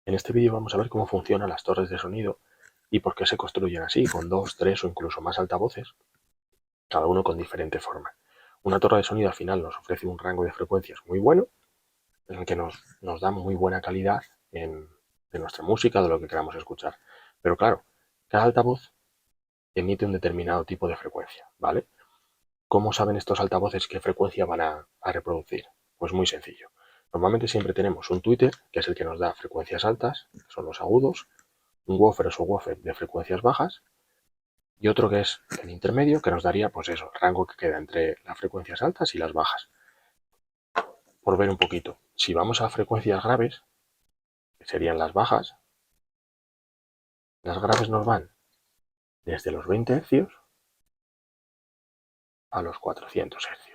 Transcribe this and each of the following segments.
En este vídeo vamos a ver cómo funcionan las torres de sonido y por qué se construyen así, con 2, 3 o incluso más altavoces, cada uno con diferente forma. Una torre de sonido al final nos ofrece un rango de frecuencias muy bueno, en el que nos da muy buena calidad de nuestra música, de lo que queramos escuchar. Pero claro, cada altavoz emite un determinado tipo de frecuencia, ¿vale? ¿Cómo saben estos altavoces qué frecuencia van a reproducir? Pues muy sencillo. Normalmente siempre tenemos un tweeter, que es el que nos da frecuencias altas, que son los agudos, un woofer o subwoofer de frecuencias bajas y otro que es el intermedio, que nos daría, pues eso, el rango que queda entre las frecuencias altas y las bajas. Por ver un poquito, si vamos a frecuencias graves, que serían las graves nos van desde los 20 Hz a los 400 Hz,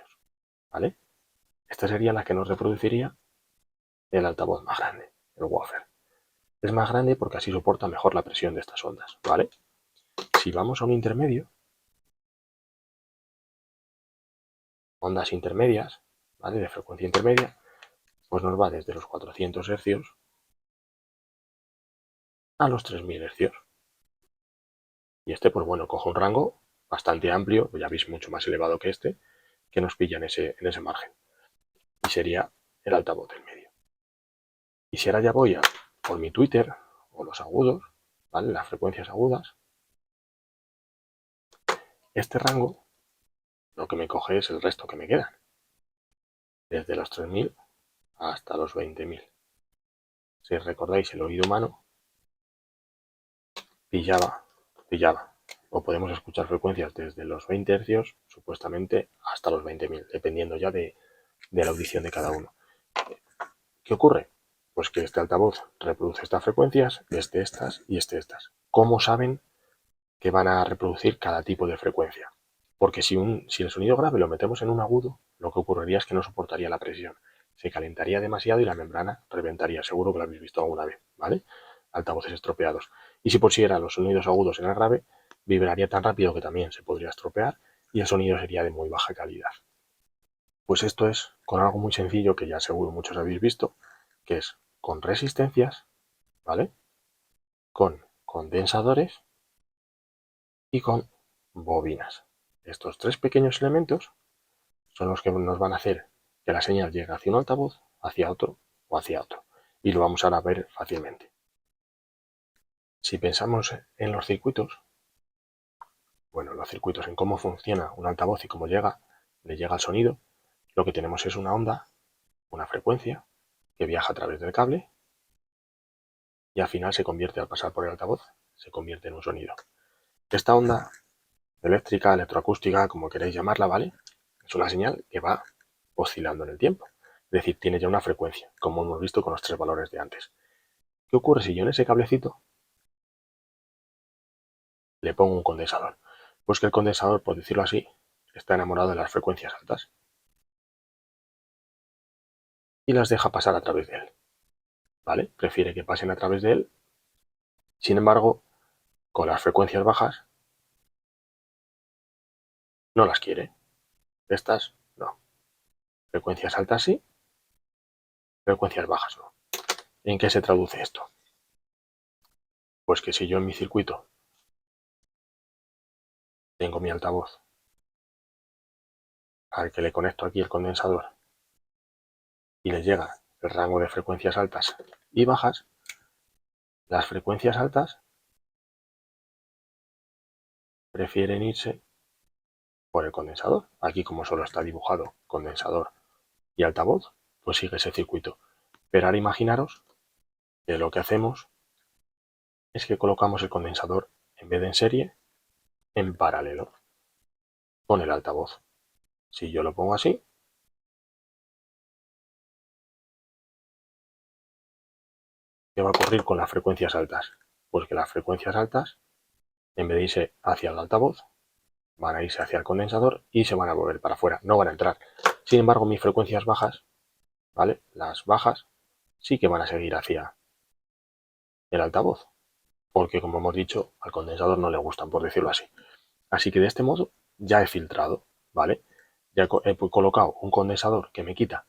¿vale? Esta sería la que nos reproduciría el altavoz más grande, el woofer. Es más grande porque así soporta mejor la presión de estas ondas, ¿vale? Si vamos a un intermedio, ondas intermedias, ¿vale? De frecuencia intermedia, pues nos va desde los 400 Hz a los 3000 Hz. Y este, pues bueno, coge un rango bastante amplio, ya veis, mucho más elevado que este, que nos pilla en ese margen. Y sería el altavoz del medio. Y si ahora ya voy a por mi Twitter o los agudos, ¿vale? Las frecuencias agudas, este rango lo que me coge es el resto que me quedan, desde los 3000 hasta los 20000. Si recordáis, el oído humano pillaba, o podemos escuchar frecuencias desde los 20 Hz, supuestamente, hasta los 20000, dependiendo ya de la audición de cada uno. ¿Qué ocurre? Pues que este altavoz reproduce estas frecuencias, estas y estas. ¿Cómo saben que van a reproducir cada tipo de frecuencia? Porque si el sonido grave lo metemos en un agudo, lo que ocurriría es que no soportaría la presión. Se calentaría demasiado y la membrana reventaría. Seguro que lo habéis visto alguna vez, ¿vale? Altavoces estropeados. Y si pusieran los sonidos agudos en el grave, vibraría tan rápido que también se podría estropear y el sonido sería de muy baja calidad. Pues esto es con algo muy sencillo que ya seguro muchos habéis visto, que es con resistencias, ¿vale? Con condensadores y con bobinas. Estos tres pequeños elementos son los que nos van a hacer que la señal llegue hacia un altavoz, hacia otro o hacia otro. Y lo vamos a ver fácilmente. Si pensamos en los circuitos, bueno, los circuitos, en cómo funciona un altavoz y cómo le llega el sonido, lo que tenemos es una onda, una frecuencia, que viaja a través del cable y al final se convierte, al pasar por el altavoz, se convierte en un sonido. Esta onda eléctrica, electroacústica, como queréis llamarla, ¿vale? Es una señal que va oscilando en el tiempo. Es decir, tiene ya una frecuencia, como hemos visto con los tres valores de antes. ¿Qué ocurre si yo en ese cablecito le pongo un condensador? Pues que el condensador, por decirlo así, está enamorado de las frecuencias altas y las deja pasar a través de él, ¿vale? Prefiere que pasen a través de él. Sin embargo, con las frecuencias bajas no las quiere. Estas no. Frecuencias altas sí, frecuencias bajas no. ¿En qué se traduce esto? Pues que si yo en mi circuito tengo mi altavoz al que le conecto aquí el condensador y le llega el rango de frecuencias altas y bajas, las frecuencias altas prefieren irse por el condensador. Aquí, como solo está dibujado condensador y altavoz, pues sigue ese circuito. Pero ahora imaginaros que lo que hacemos es que colocamos el condensador, en vez de en serie, en paralelo con el altavoz. Si yo lo pongo así, ¿qué va a ocurrir con las frecuencias altas? Pues que las frecuencias altas, en vez de irse hacia el altavoz, van a irse hacia el condensador y se van a volver para afuera, no van a entrar. Sin embargo, mis frecuencias bajas, ¿vale? Las bajas sí que van a seguir hacia el altavoz, porque como hemos dicho, al condensador no le gustan, por decirlo así. Así que de este modo ya he filtrado, ¿vale? Ya he colocado un condensador que me quita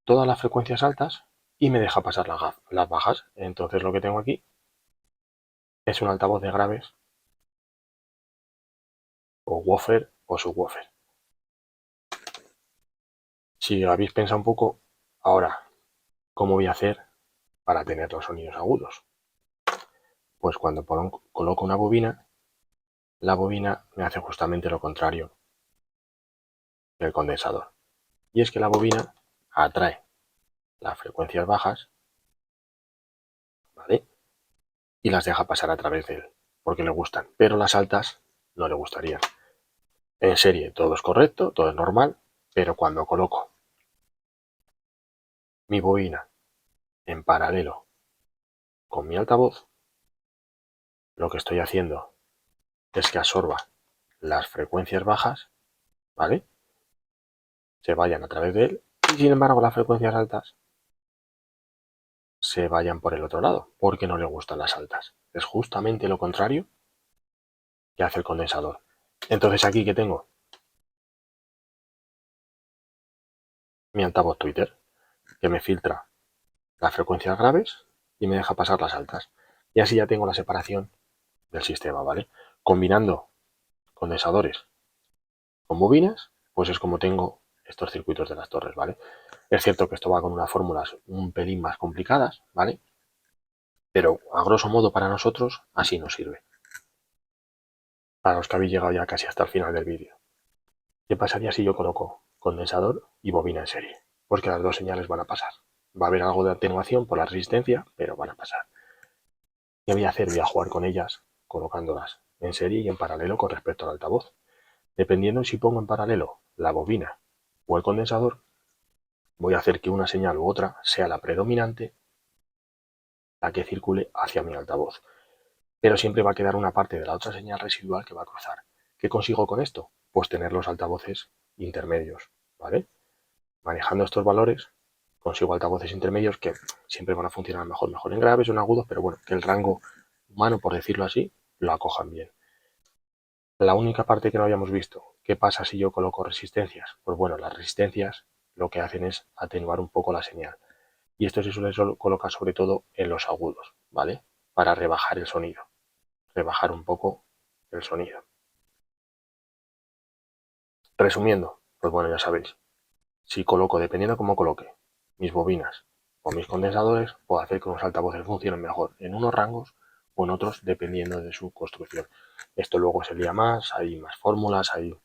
todas las frecuencias altas y me deja pasar las bajas. Entonces lo que tengo aquí es un altavoz de graves o woofer o subwoofer. Si habéis pensado un poco, ahora, ¿cómo voy a hacer para tener los sonidos agudos? Pues cuando coloco una bobina, la bobina me hace justamente lo contrario que el condensador. Y es que la bobina atrae las frecuencias bajas, ¿vale? Y las deja pasar a través de él, porque le gustan, pero las altas no le gustarían. En serie todo es correcto, todo es normal, pero cuando coloco mi bobina en paralelo con mi altavoz, lo que estoy haciendo es que absorba las frecuencias bajas, ¿vale? Se vayan a través de él y sin embargo las frecuencias altas se vayan por el otro lado, porque no le gustan las altas. Es justamente lo contrario que hace el condensador. Entonces aquí que tengo mi altavoz Twitter, que me filtra las frecuencias graves y me deja pasar las altas. Y así ya tengo la separación del sistema, ¿vale? Combinando condensadores con bobinas, pues es como tengo estos circuitos de las torres, ¿vale? Es cierto que esto va con unas fórmulas un pelín más complicadas, ¿vale? Pero a grosso modo para nosotros así nos sirve. Para los que habéis llegado ya casi hasta el final del vídeo. ¿Qué pasaría si yo coloco condensador y bobina en serie? Pues que las dos señales van a pasar. Va a haber algo de atenuación por la resistencia, pero van a pasar. ¿Qué voy a hacer? Voy a jugar con ellas, colocándolas en serie y en paralelo con respecto al altavoz. Dependiendo si pongo en paralelo la bobina o el condensador, voy a hacer que una señal u otra sea la predominante, la que circule hacia mi altavoz. Pero siempre va a quedar una parte de la otra señal residual que va a cruzar. ¿Qué consigo con esto? Pues tener los altavoces intermedios, ¿vale? Manejando estos valores consigo altavoces intermedios que siempre van a funcionar mejor en graves o en agudos, pero bueno, que el rango humano, por decirlo así, lo acojan bien. La única parte que no habíamos visto, ¿qué pasa si yo coloco resistencias? Pues bueno, las resistencias lo que hacen es atenuar un poco la señal. Y esto se suele colocar sobre todo en los agudos, ¿vale? Para rebajar el sonido, rebajar un poco el sonido. Resumiendo, pues bueno, ya sabéis, si coloco, dependiendo cómo coloque, mis bobinas o mis condensadores, puedo hacer que unos altavoces funcionen mejor en unos rangos o en otros, dependiendo de su construcción. Esto luego se lía más, hay más fórmulas, hay un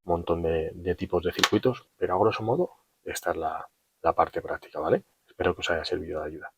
montón de tipos de circuitos, pero a grosso modo, esta es la parte práctica, ¿vale? Espero que os haya servido de ayuda.